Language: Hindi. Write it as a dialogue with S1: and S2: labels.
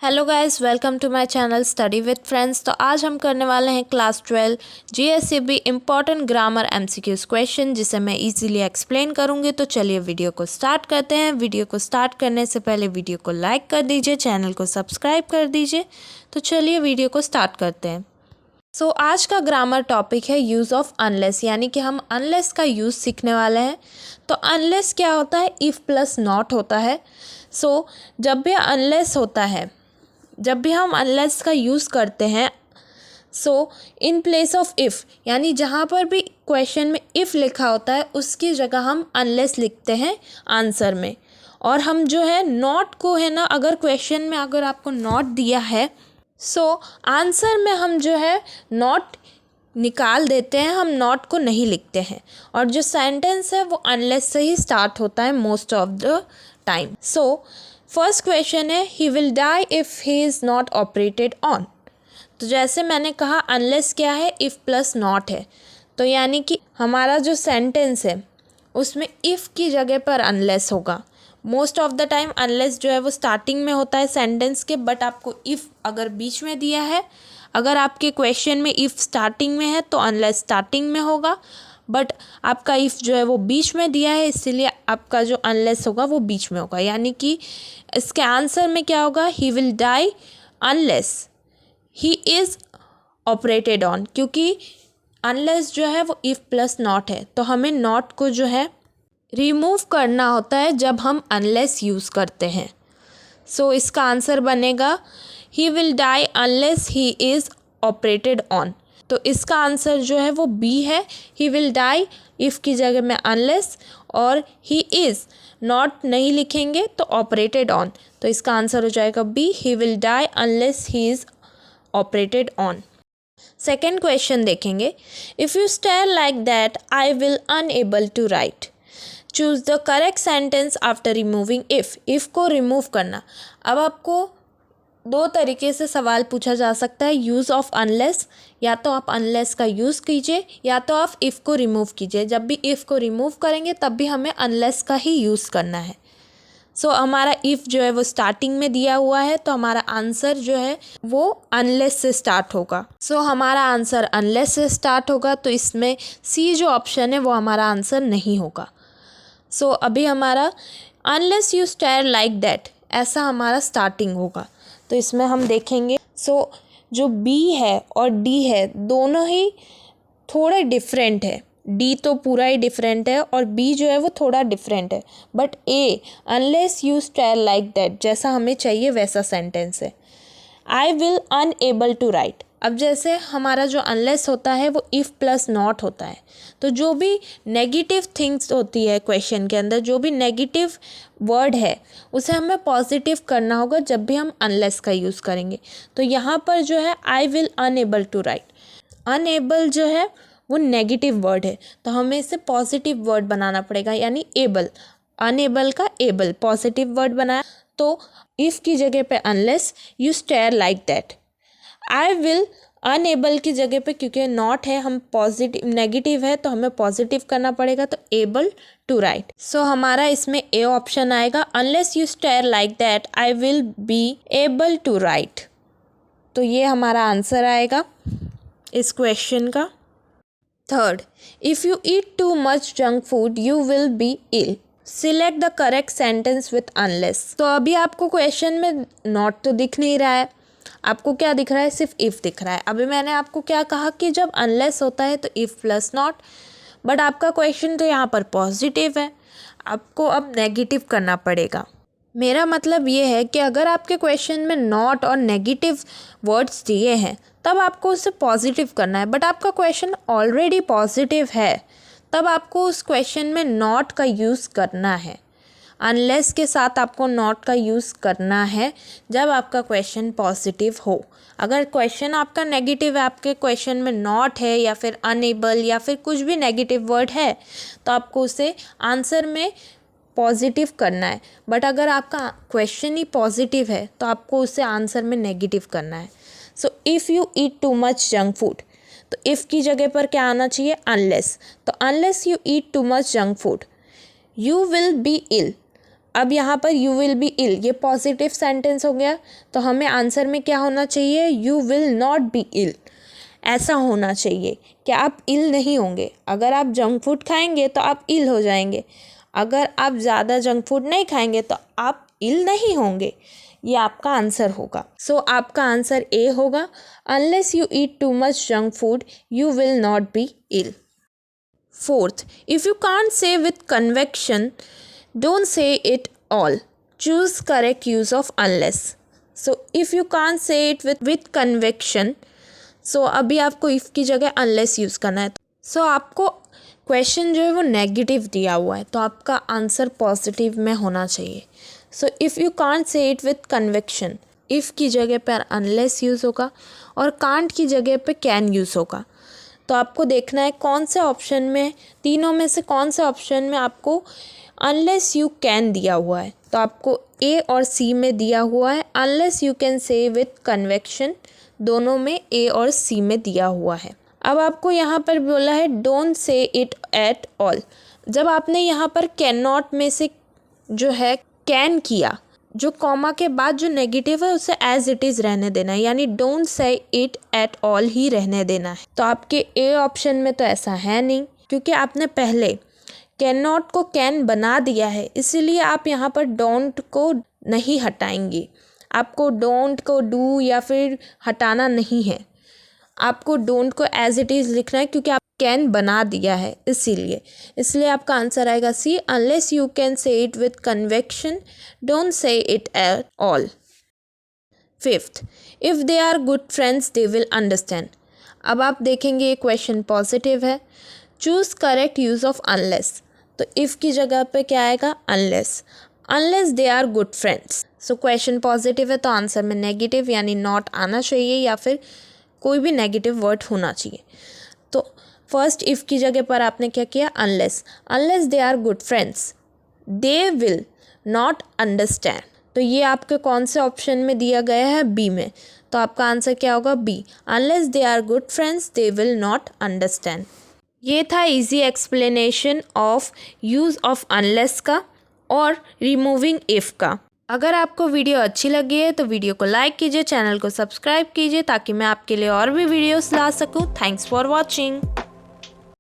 S1: Hello guys, welcome to my channel study with friends. तो आज हम करने वाले हैं class 12 GSEB important grammar MCQs question, जिसे मैं इजीली एक्सप्लेन करूंगी। तो चलिए वीडियो को स्टार्ट करते हैं। वीडियो को स्टार्ट करने से पहले वीडियो को लाइक कर दीजिए, चैनल को सब्सक्राइब कर दीजिए। तो चलिए वीडियो को स्टार्ट करते हैं। आज का ग्रामर टॉपिक है यूज़ ऑफ अनलेस, यानी कि हम अनलेस का यूज़ सीखने वाले हैं। तो अनलेस क्या होता है? इफ़ प्लस नॉट होता है। जब भी अनलेस होता है, जब भी हम अनलेस का यूज़ करते हैं, इन प्लेस ऑफ इफ़, यानी जहाँ पर भी क्वेश्चन में इफ़ लिखा होता है उसकी जगह हम अनलेस लिखते हैं आंसर में। और हम जो है नॉट को है ना, अगर क्वेश्चन में अगर आपको नॉट दिया है, आंसर में हम जो है नॉट निकाल देते हैं, हम नॉट को नहीं लिखते हैं। और जो सेंटेंस है वो अनलेस से ही स्टार्ट होता है most of the time. First question है, he will die if he is not operated on. तो जैसे मैंने कहा, अनलेस क्या है? इफ़ प्लस नॉट है। तो यानी कि हमारा जो सेंटेंस है उसमें इफ़ की जगह पर अनलेस होगा। Most of the time unless जो है वो स्टार्टिंग में होता है सेंटेंस के, बट आपको इफ़ अगर बीच में दिया है, अगर आपके क्वेश्चन में इफ़ स्टार्टिंग में है तो अनलेस स्टार्टिंग में होगा। बट आपका इफ़ जो है वो बीच में दिया है, इसीलिए आपका जो अनलेस होगा वो बीच में होगा। यानी कि इसके आंसर में क्या होगा? He will die unless he is operated on, क्योंकि अनलेस जो है वो इफ़ प्लस नॉट है। तो हमें नॉट को जो है रिमूव करना होता है जब हम अनलेस यूज़ करते हैं। इसका आंसर बनेगा he will die unless he is operated on. तो इसका आंसर जो है वो बी है। ही विल डाई, इफ़ की जगह में अनलेस, और ही इज़ नॉट नहीं लिखेंगे तो ऑपरेटेड ऑन। तो इसका आंसर हो जाएगा B, he will die unless he is operated on. Second question देखेंगे, if you stare like that I will unable to write. Choose the correct sentence after removing if को रिमूव करना। अब आपको दो तरीके से सवाल पूछा जा सकता है यूज़ ऑफ अनलेस। या तो आप अनलेस का यूज़ कीजिए, या तो आप इफ़ को रिमूव कीजिए। जब भी इफ़ को रिमूव करेंगे तब भी हमें अनलेस का ही यूज़ करना है। हमारा इफ़ जो है वो स्टार्टिंग में दिया हुआ है, तो हमारा आंसर जो है वो अनलेस से स्टार्ट होगा। हमारा आंसर अनलेस से स्टार्ट होगा, तो इसमें सी जो ऑप्शन है वो हमारा आंसर नहीं होगा। अभी हमारा unless you stare like that, ऐसा हमारा स्टार्टिंग होगा। तो इसमें हम देखेंगे, जो बी है और डी है दोनों ही थोड़े डिफरेंट है। डी तो पूरा ही डिफरेंट है और बी जो है वो थोड़ा डिफरेंट है। But a, unless you stare like that, जैसा हमें चाहिए वैसा सेंटेंस है। I will unable to write, अब जैसे हमारा जो अनलेस होता है वो इफ़ प्लस नॉट होता है। तो जो भी नेगेटिव थिंग्स होती है क्वेश्चन के अंदर, जो भी नेगेटिव वर्ड है उसे हमें पॉजिटिव करना होगा जब भी हम अनलेस का यूज़ करेंगे। तो यहाँ पर जो है I will unable to write, unable जो है वो नेगेटिव वर्ड है, तो हमें इसे पॉजिटिव वर्ड बनाना पड़ेगा, यानी एबल। अनएबल का एबल पॉजिटिव वर्ड बनाया, तो इफ़ की जगह पे unless you stare like that. I will unable की जगह पे क्योंकि नॉट है, हम पॉजिटिव नेगेटिव है तो हमें पॉजिटिव करना पड़ेगा, तो एबल टू राइट। हमारा इसमें ए ऑप्शन आएगा, unless you stare like that I will be able to write. तो ये हमारा आंसर आएगा इस क्वेश्चन का। Third, if you eat too much junk food you will be ill. Select the correct sentence with unless. तो अभी आपको क्वेश्चन में नॉट तो दिख नहीं रहा है, आपको क्या दिख रहा है? सिर्फ इफ़ दिख रहा है। अभी मैंने आपको क्या कहा कि जब अनलेस होता है तो इफ़ प्लस नॉट, बट आपका क्वेश्चन तो यहाँ पर पॉजिटिव है, आपको अब नेगेटिव करना पड़ेगा। मेरा मतलब ये है कि अगर आपके क्वेश्चन में नॉट और नेगेटिव वर्ड्स दिए हैं तब आपको उसे पॉजिटिव करना है, बट आपका क्वेश्चन ऑलरेडी पॉजिटिव है, तब आपको उस क्वेश्चन में नॉट का यूज़ करना है। अनलेस के साथ आपको नॉट का यूज़ करना है जब आपका क्वेश्चन पॉजिटिव हो। अगर क्वेश्चन आपका नेगेटिव है, आपके क्वेश्चन में नॉट है या फिर अनएबल या फिर कुछ भी नेगेटिव वर्ड है, तो आपको उसे आंसर में पॉजिटिव करना है। बट अगर आपका क्वेश्चन ही पॉजिटिव है तो आपको उसे आंसर में नेगेटिव करना है। If you eat too much junk food, तो इफ़ की जगह पर क्या आना चाहिए? अनलेस। तो unless you eat too much junk food you will be ill. अब यहाँ पर यू विल बी इल, ये पॉजिटिव सेंटेंस हो गया, तो हमें आंसर में क्या होना चाहिए, you will not be ill, ऐसा होना चाहिए कि आप इल नहीं होंगे। अगर आप जंक फूड खाएंगे तो आप इल हो जाएंगे, अगर आप ज़्यादा जंक फूड नहीं खाएंगे तो आप इल नहीं होंगे। ये आपका आंसर होगा। सो आपका आंसर ए होगा, unless you eat too much junk food you will not be ill. Fourth, if you can't say with conviction don't say it all, choose correct use of unless. So if you can't say it with conviction, so अभी आपको इफ़ की जगह अनलेस यूज़ करना है। सो आपको क्वेश्चन जो है वो नेगेटिव दिया हुआ है, तो आपका आंसर पॉजिटिव में होना चाहिए। सो if you can't say it with conviction, if की जगह पर अनलेस यूज़ होगा और कांट की जगह पे कैन यूज़ होगा। तो आपको देखना है कौन से ऑप्शन में, तीनों में से कौन से ऑप्शन में आपको अनलेस यू कैन दिया हुआ है। तो आपको ए और सी में दिया हुआ है अनलेस यू कैन से विथ कन्विक्शन, दोनों में ए और सी में दिया हुआ है। अब आपको यहाँ पर बोला है don't say it at all. जब आपने यहाँ पर कैन नॉट में से जो है कैन किया, जो कॉमा के बाद जो नेगेटिव है उसे एज इट इज़ रहने देना है, यानी don't say it at all he रहने देना है। तो आपके ए ऑप्शन में तो ऐसा है नहीं, क्योंकि आपने पहले कैन नॉट को कैन बना दिया है, इसीलिए आप यहाँ पर डोंट को नहीं हटाएंगे। आपको डोंट को डू या फिर हटाना नहीं है, आपको डोंट को एज इट इज़ लिखना है, क्योंकि आप कैन बना दिया है इसलिए आपका आंसर आएगा C, unless you can say it with conviction don't say it at all. Fifth, if they are good friends they will understand. अब आप देखेंगे ये क्वेश्चन पॉजिटिव है, choose correct use of unless. तो इफ़ की जगह पे क्या आएगा, unless, unless they are good friends. So question positive है तो आंसर में नेगेटिव यानी नॉट आना चाहिए या फिर कोई भी नेगेटिव वर्ड होना चाहिए। तो फर्स्ट इफ़ की जगह पर आपने क्या किया, unless, unless they are good friends they will not understand. तो ये आपके कौन से ऑप्शन में दिया गया है, बी में। तो आपका आंसर क्या होगा, B, unless they are good friends they will not understand. ये था easy explanation of use of unless का और रिमूविंग इफ़ का। अगर आपको वीडियो अच्छी लगी है तो वीडियो को लाइक कीजिए, चैनल को सब्सक्राइब कीजिए ताकि मैं आपके लिए और भी वीडियोस ला सकूं। Thanks for watching.